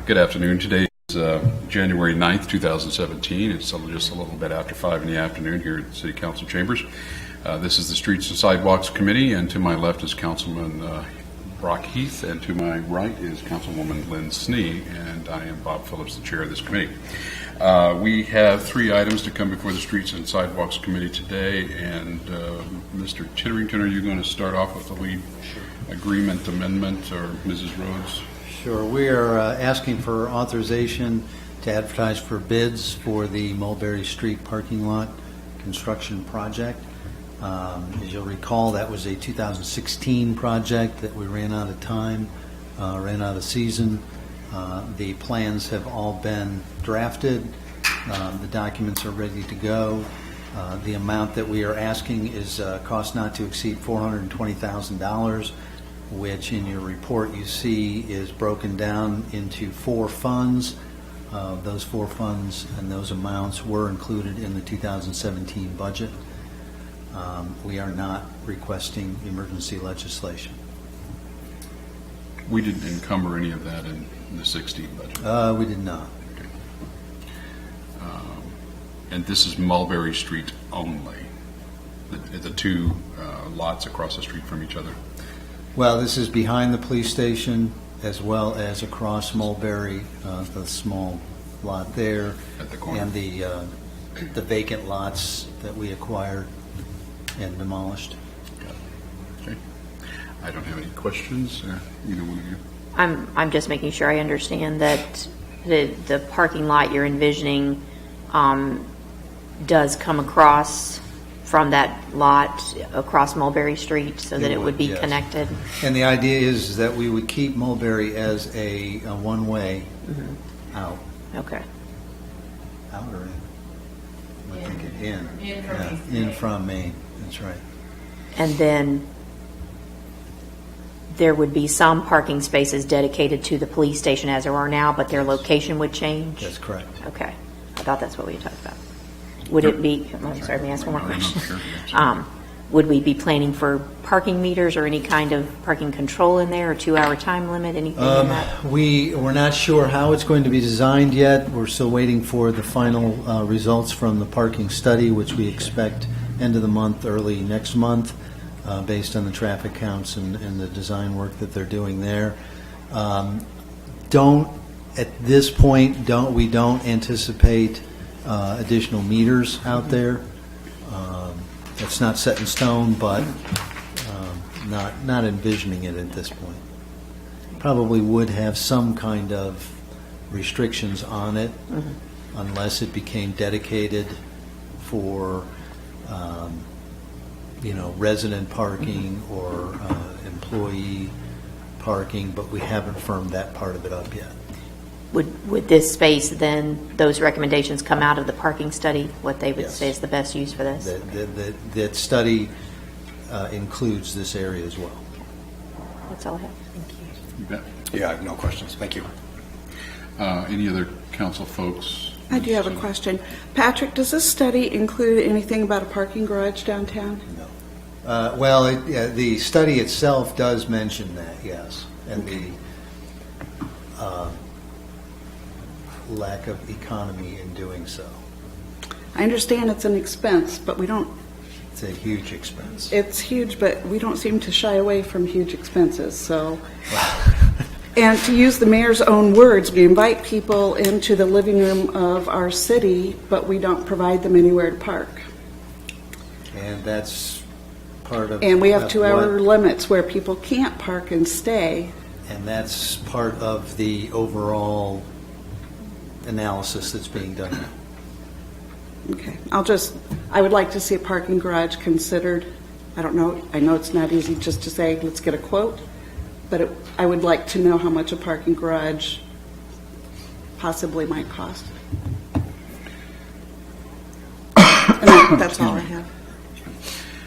Good afternoon. Today is January 9th, 2017. It's just a little bit after 5 in the afternoon here at the City Council chambers. This is the Streets and Sidewalks Committee, and to my left is Councilman Brock Heath, and to my right is Councilwoman Lynn Snee, and I am Bob Phillips, the chair of this committee. We have 3 items to come before the Streets and Sidewalks Committee today, and Mr. Titterington, are you going to start off with the lead agreement amendment, or Mrs. Rhodes? Sure. We are asking for authorization to advertise for bids for the Mulberry Street parking lot construction project. As you'll recall, that was a 2016 project that we ran out of time, ran out of season. The plans have all been drafted. The documents are ready to go. The amount that we are asking is cost not to exceed $420,000, which in your report you see is broken down into 4 funds. Those 4 funds and those amounts were included in the 2017 budget. We are not requesting emergency legislation. We didn't encumber any of that in the 16 budget. We did not. Okay. And this is Mulberry Street only, the 2 lots across the street from each other. Well, this is behind the police station as well as across Mulberry, the small lot there, At the corner. and the vacant lots that we acquired and demolished. Okay. I don't have any questions. Either one of you. I'm just making sure I understand that the parking lot you're envisioning does come across from that lot across Mulberry Street so that it would be yes. connected. And the idea is that we would keep Mulberry as a one-way out. Okay. Out or in? I think it in. In from Maine. That's right. And then there would be some parking spaces dedicated to the police station as there are now, but their location would change? That's correct. Okay. I thought that's what we talked about. Would it be, I'm sorry, let me ask one more question. Sure. Would we be planning for parking meters or any kind of parking control in there, or 2-hour time limit, anything in that? We're not sure how it's going to be designed yet. We're still waiting for the final results from the parking study, which we expect end of the month, early next month, based on the traffic counts and the design work that they're doing there. At this point, we don't anticipate additional meters out there. It's not set in stone, but not envisioning it at this point. Probably would have some kind of restrictions on it, unless it became dedicated for resident parking or employee parking, but we haven't firmed that part of it up yet. Would this space, then, those recommendations come out of the parking study, what they would Yes. say is the best use for this? That study includes this area as well. That's all I have. Thank you. You bet. Yeah, I have no questions. Thank you. Any other council folks? I do have a question. Patrick, does this study include anything about a parking garage downtown? No. The study itself does mention that, yes, and the lack of economy in doing so. I understand it's an expense, but we don't, It's a huge expense. it's huge, but we don't seem to shy away from huge expenses, so. And to use the mayor's own words, we invite people into the living room of our city, but we don't provide them anywhere to park. And that's part of. And we have of 2-hour what- limits where people can't park and stay. And that's part of the overall analysis that's being done now. Okay, I would like to see a parking garage considered. I don't know, I know it's not easy just to say, let's get a quote, but I would like to know how much a parking garage possibly might cost. And that's all I have.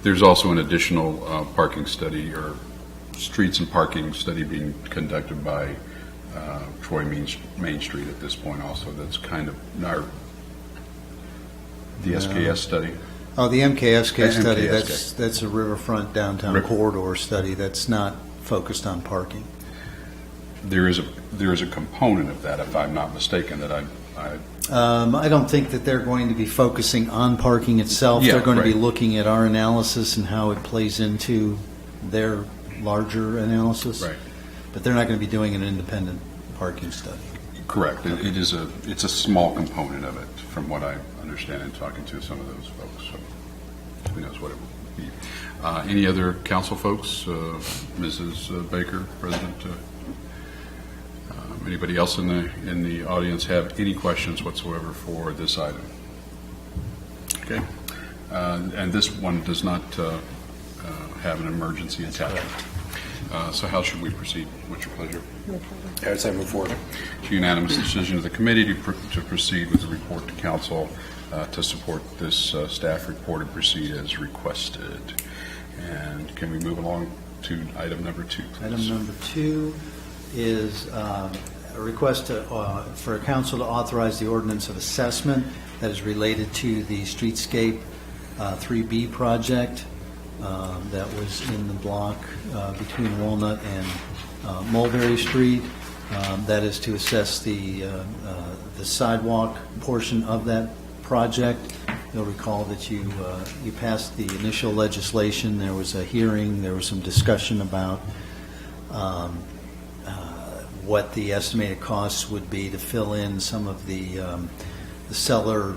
There's also an additional parking study or streets and parking study being conducted by Troy Main Street at this point also. That's kind of the SKS study. Oh, the MKSK study, MKSK. that's a riverfront downtown corridor study. That's not focused on parking. there is a component of that, if I'm not mistaken, that I I don't think that they're going to be focusing on parking itself. Yeah, They're going to be right. looking at our analysis and how it plays into their larger analysis. Right. But they're not going to be doing an independent parking study. correct. It's a small component of it, from what I understand in talking to some of those folks. So who knows what it will be. Any other council folks? Mrs. Baker, President. Anybody else in the audience have any questions whatsoever for this item? Okay. And this one does not have an emergency attachment. So how should we proceed? What's your pleasure? I would say move forward. It's a unanimous decision of the committee to proceed with the report to council to support this staff report and proceed as requested. And can we move along to item number 2, please? Item number 2 is a request for council to authorize the ordinance of assessment that is related to the Streetscape 3B project that was in the block between Walnut and Mulberry Street. That is to assess the sidewalk portion of that project. You'll recall that you passed the initial legislation. There was a hearing. There was some discussion about what the estimated costs would be to fill in some of the cellar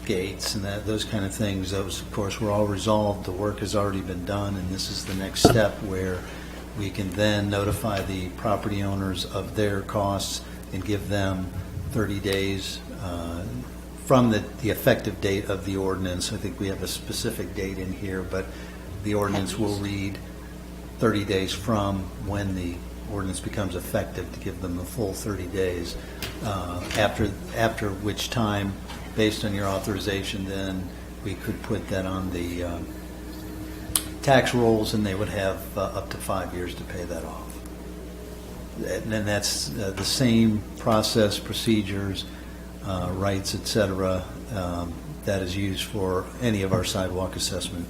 gates and those kind of things. Those, of course, were all resolved. The work has already been done, and this is the next step where we can then notify the property owners of their costs and give them 30 days from the effective date of the ordinance. I think we have a specific date in here, but the ordinance will read 30 days from when the ordinance becomes effective to give them the full 30 days, after which time, based on your authorization, then we could put that on the tax rolls, and they would have up to 5 years to pay that off. And then that's the same process, procedures, rights, et cetera, that is used for any of our sidewalk assessment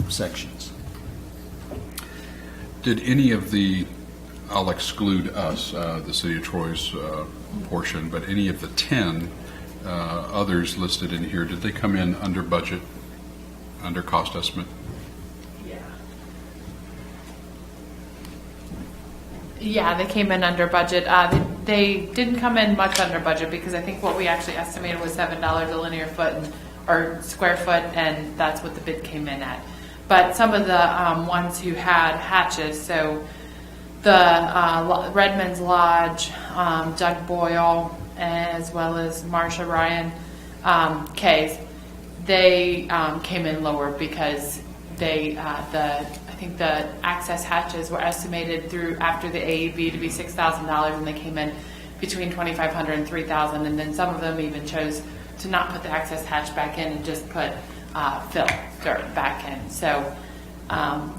sections. Did any of the, I'll exclude us, the City of Troy's portion, but any of the 10 others listed in here, did they come in under budget, under cost estimate? Yeah, they came in under budget. They didn't come in much under budget because I think what we actually estimated was $7 a linear foot or square foot, and that's what the bid came in at. But some of the ones who had hatches, so the Redmond's Lodge, Doug Boyle, as well as Marsha Ryan Kays, they came in lower because they I think the access hatches were estimated through after the AEB to be $6,000, and they came in between $2,500 and $3,000, and then some of them even chose to not put the access hatch back in and just put fill dirt back in. So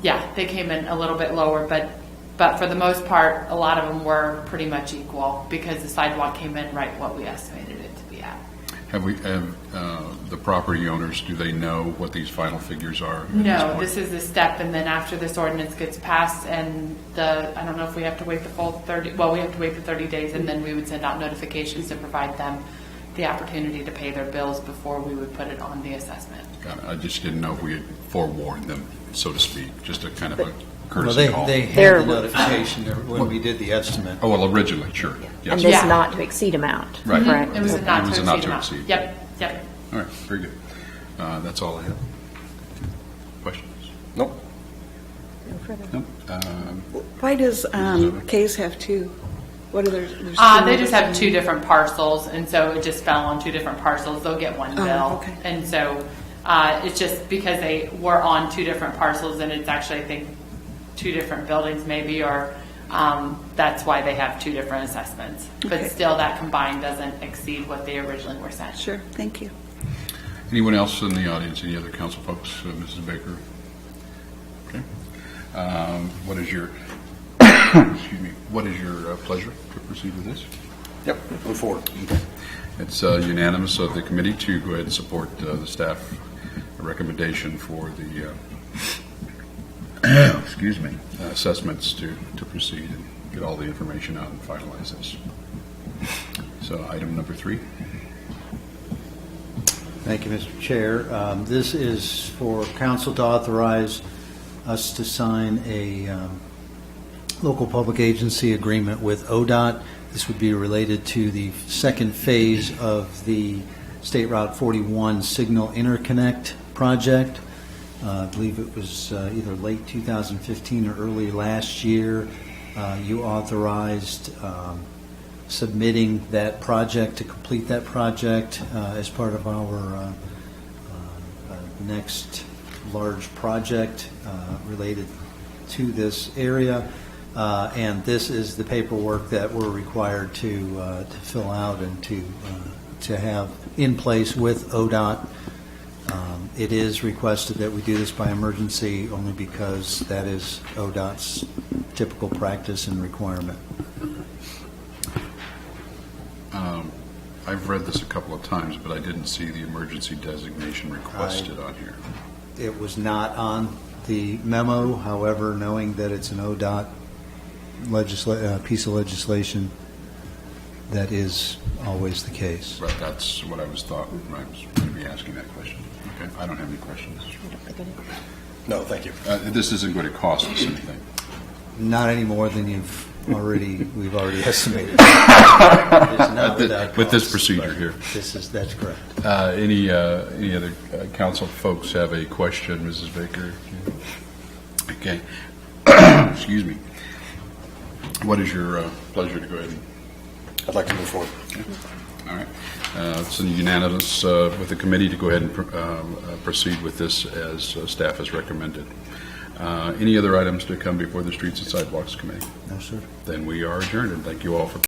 yeah, they came in a little bit lower, but for the most part, a lot of them were pretty much equal because the sidewalk came in right what we estimated it to be at. Have the property owners, do they know what these final figures are? No, this is the step, and then after this ordinance gets passed, and I don't know if we have to wait the full 30. Well, we have to wait the 30 days, and then we would send out notifications to provide them the opportunity to pay their bills before we would put it on the assessment. Got it. I just didn't know if we had forewarned them, so to speak, just a kind of a Well, courtesy call. they had the notification when we did the estimate. Oh, well, originally, sure. Yes. And this Yeah. not to exceed amount, Right. correct? It was a It not was to a not exceed to amount. exceed. Yep. All right, very good. That's all I have. Questions? Nope. Nope. Why does K's have two? What are their? They just have two different parcels, and so it just fell on two different parcels. They'll get one bill. Okay. And so it's just because they were on two different parcels, and it's actually, I think, two different buildings maybe, or that's why they have two different assessments. But Okay. still, that combined doesn't exceed what they originally were sent. Sure, thank you. Anyone else in the audience? Any other council folks? Mrs. Baker? Okay. What is your, excuse me, what is your pleasure to proceed with this? Yep, move forward. Okay. It's unanimous of the committee to go ahead and support the staff recommendation for the excuse me, assessments to proceed get all the information out and finalize this. So item number 3. Thank you, Mr. Chair. This is for council to authorize us to sign a local public agency agreement with ODOT. This would be related to the second phase of the State Route 41 Signal Interconnect project. I believe it was either late 2015 or early last year. You authorized submitting that project to complete that project as part of our next large project related to this area. And this is the paperwork that we're required to fill out and to have in place with ODOT. It is requested that we do this by emergency only because that is ODOT's typical practice and requirement. I've read this a couple of times, but I didn't see the emergency designation requested on here. It was not on the memo, however, knowing that it's an ODOT piece of legislation, that is always the case. Right, that's what I was thought. I was going to be asking that question. Okay, I don't have any questions. No, thank you. This isn't going to cost us anything. Not any more than we've already estimated. It's not without With this cost, procedure but here. That's correct. Any other council folks have a question, Mrs. Baker? Okay. Excuse me. What is your pleasure to go ahead and... I'd like to move forward. All right. It's unanimous with the committee to go ahead and proceed with this as staff has recommended. Any other items to come before the Streets and Sidewalks Committee? No, sir. Then we are adjourned, and thank you all for